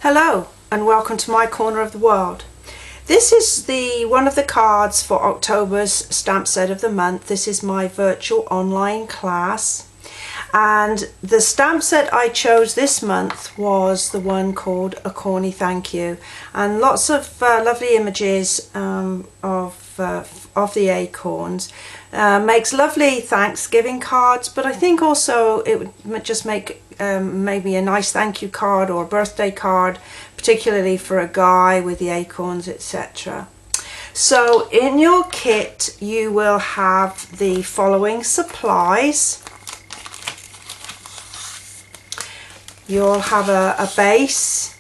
Hello and welcome to my corner of the world. This is one of the cards for October's stamp set of the month. This is my virtual online class, and the stamp set I chose this month was the one called Acorny Thank You, and lots of lovely images of the acorns. Makes lovely Thanksgiving cards, but I think also it would just make maybe a nice thank you card or a birthday card, particularly for a guy with the acorns, etc. So in your kit you will have the following supplies. You'll have a base,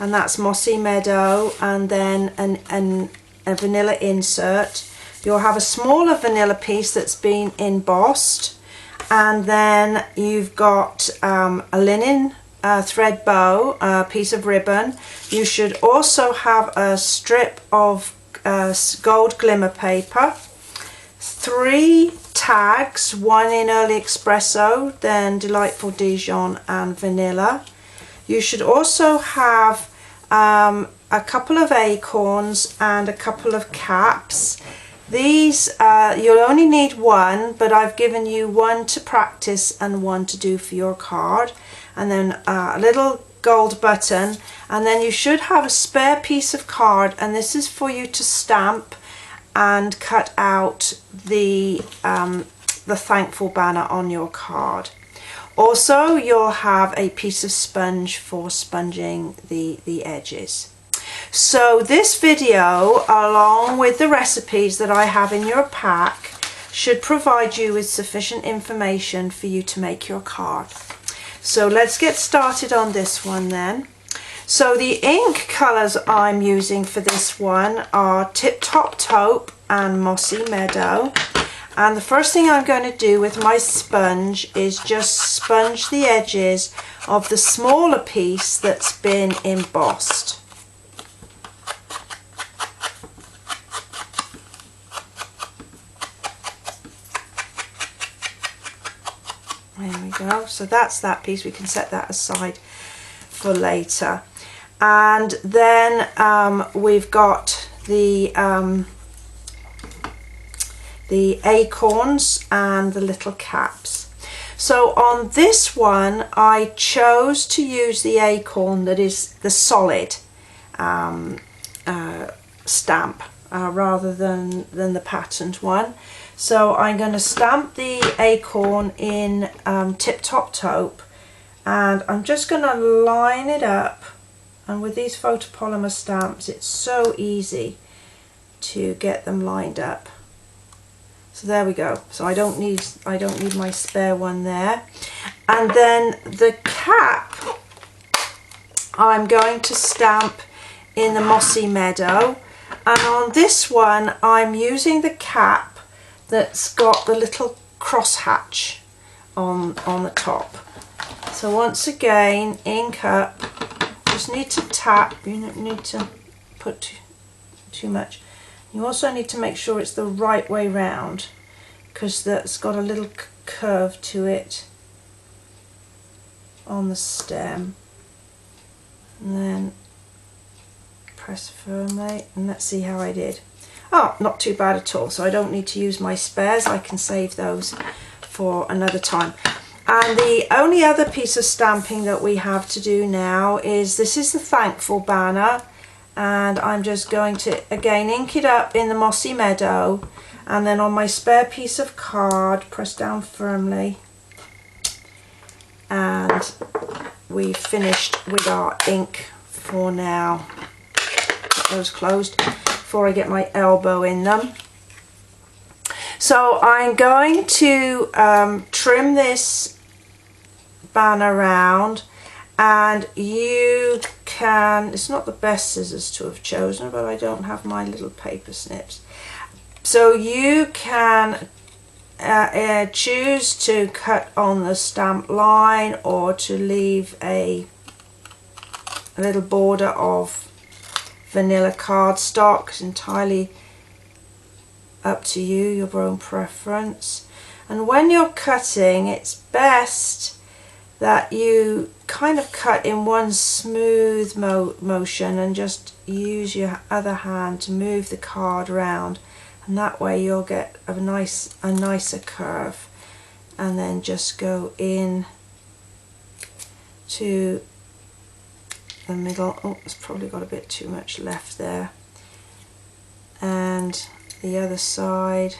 and that's Mossy Meadow, and then a vanilla insert. You'll have a smaller vanilla piece that's been embossed, and then you've got a linen thread bow, a piece of ribbon. You should also have a strip of gold glimmer paper, 3 tags, one in Early Espresso, then Delightful Dijon and Vanilla. You should also have a couple of acorns and a couple of caps. These you'll only need one, but I've given you one to practice and one to do for your card, and then a little gold button, and then you should have a spare piece of card, and this is for you to stamp and cut out the thankful banner on your card. Also, you'll have a piece of sponge for sponging the edges. So this video, along with the recipes that I have in your pack, should provide you with sufficient information for you to make your card. So let's get started on this one then. So the ink colours I'm using for this one are Tip Top Taupe and Mossy Meadow. And the first thing I'm going to do with my sponge is just sponge the edges of the smaller piece that's been embossed. There we go. So that's that piece. We can set that aside for later. And then we've got the acorns and the little caps. So on this one I chose to use the acorn that is the solid stamp rather than the patterned one. So I'm going to stamp the acorn in Tip Top Taupe, and I'm just going to line it up. And with these photopolymer stamps it's so easy to get them lined up. So there we go. So I don't need my spare one there. And then the cap I'm going to stamp in the Mossy Meadow, and on this one I'm using the cap that's got the little crosshatch on the top. So once again, ink up. Just need to tap. You don't need to put too much. You also need to make sure it's the right way round, because that's got a little curve to it on the stem. And then press firmly, and let's see how I did. Oh, not too bad at all. So I don't need to use my spares. I can save those for another time. And the only other piece of stamping that we have to do now is, this is the thankful banner, and I'm just going to again ink it up in the Mossy Meadow, and then on my spare piece of card press down firmly, and we've finished with our ink for now. Get those closed before I get my elbow in them. So I'm going to trim this banner around, and you can, it's not the best scissors to have chosen, but I don't have my little paper snips. So you can choose to cut on the stamp line or to leave a little border of vanilla cardstock. It's entirely up to you, your own preference. And when you're cutting, it's best that you kind of cut in one smooth motion and just use your other hand to move the card around, and that way you'll get a nicer curve. And then just go in to the middle. Oh, it's probably got a bit too much left there. And the other side.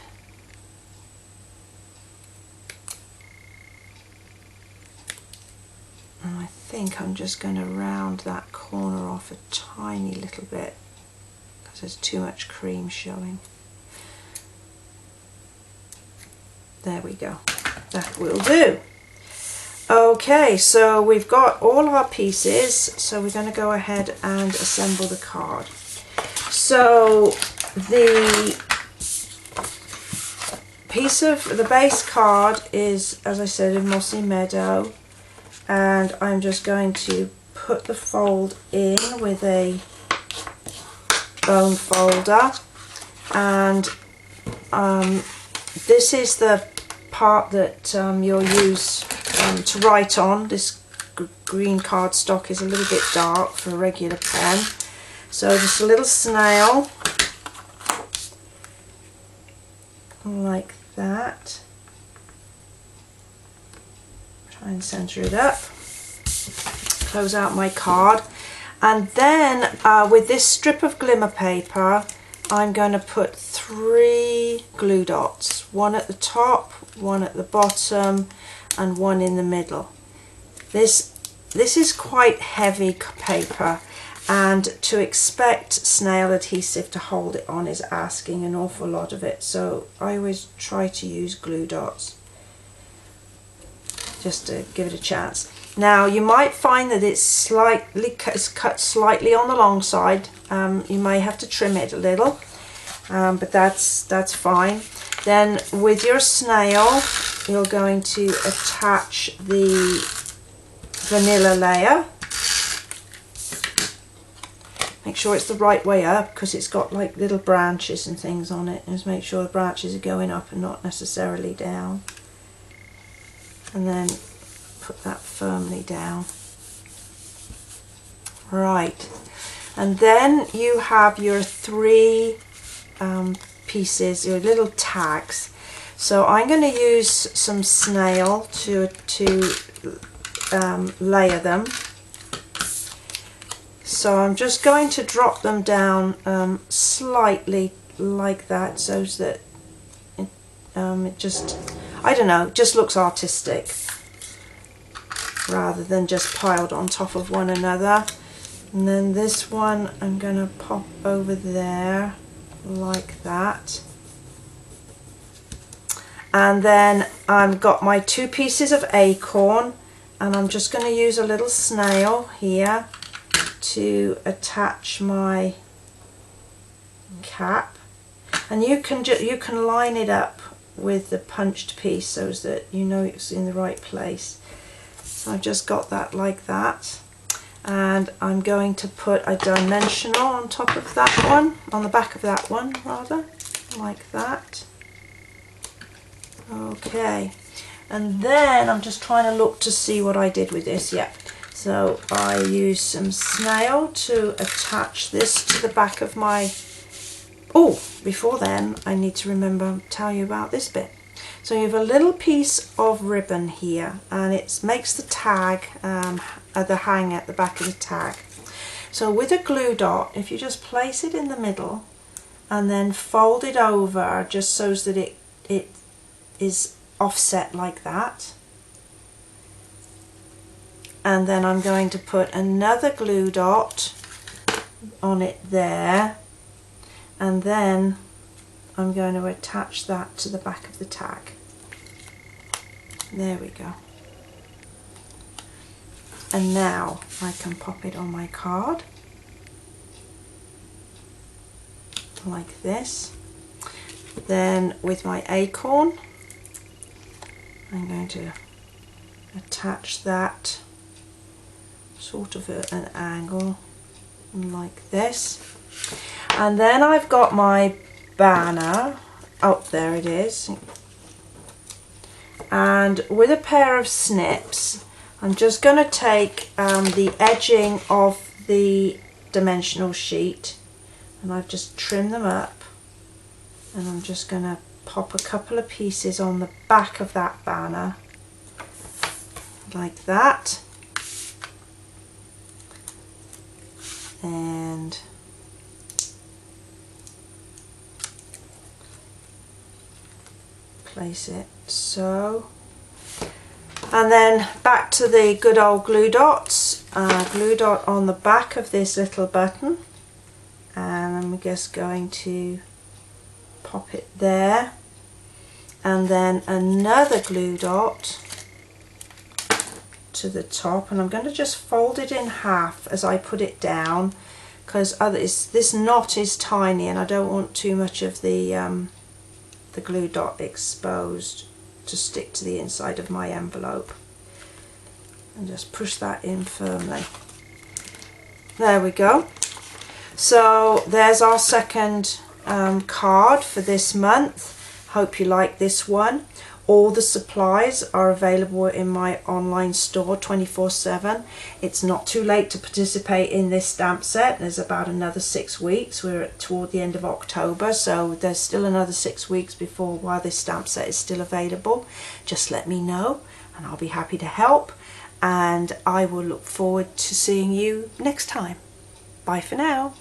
And I think I'm just going to round that corner off a tiny little bit because there's too much cream showing. There we go. That will do. Okay, so we've got all our pieces, so we're going to go ahead and assemble the card. So the base card is, as I said, in Mossy Meadow, and I'm just going to put the fold in with a bone folder, and this is the part that you'll use to write on. This green cardstock is a little bit dark for a regular pen, so just a little snail like that. Try and center it up, close out my card, and then with this strip of glimmer paper I'm going to put 3 glue dots, one at the top, one at the bottom, and one in the middle. This is quite heavy paper, and to expect snail adhesive to hold it on is asking an awful lot of it, so I always try to use glue dots just to give it a chance. Now you might find that it's cut slightly on the long side. You may have to trim it a little, but that's fine. Then with your snail you're going to attach the vanilla layer. Make sure it's the right way up because it's got like little branches and things on it. Just make sure the branches are going up and not necessarily down. And then put that firmly down. Right, and then you have your 3 pieces, your little tags. So I'm going to use some snail to layer them. So I'm just going to drop them down slightly like that, so that it just, I don't know, just looks artistic rather than just piled on top of one another. And then this one I'm going to pop over there like that. And then I've got my 2 pieces of acorn, and I'm just going to use a little snail here to attach my cap. And you can line it up with the punched piece so that you know it's in the right place. So I've just got that like that, and I'm going to put a dimensional on top of that one, on the back of that one rather, like that. Okay, and then I'm just trying to look to see what I did with this. Yeah, so I used some snail to attach this to the back of my, oh, before then I need to tell you about this bit. So you have a little piece of ribbon here, and it makes the tag, the hang at the back of the tag. So with a glue dot, if you just place it in the middle and then fold it over just so that it is offset like that, and then I'm going to put another glue dot on it there, and then I'm going to attach that to the back of the tag. There we go. And now I can pop it on my card like this. Then with my acorn I'm going to attach that sort of at an angle like this. And then I've got my banner. Oh, there it is. And with a pair of snips I'm just going to take the edging of the dimensional sheet, and I've just trimmed them up, and I'm just going to pop a couple of pieces on the back of that banner like that, and place it so. And then back to the good old glue dots. Glue dot on the back of this little button, and I'm just going to pop it there, and then another glue dot to the top, and I'm going to just fold it in half as I put it down, because this knot is tiny and I don't want too much of the glue dot exposed to stick to the inside of my envelope, and just push that in firmly. There we go. So there's our second card for this month. Hope you like this one. All the supplies are available in my online store 24/7. It's not too late to participate in this stamp set. There's about another 6 weeks. We're toward the end of October, so there's still another 6 weeks while this stamp set is still available. Just let me know and I'll be happy to help, and I will look forward to seeing you next time. Bye for now.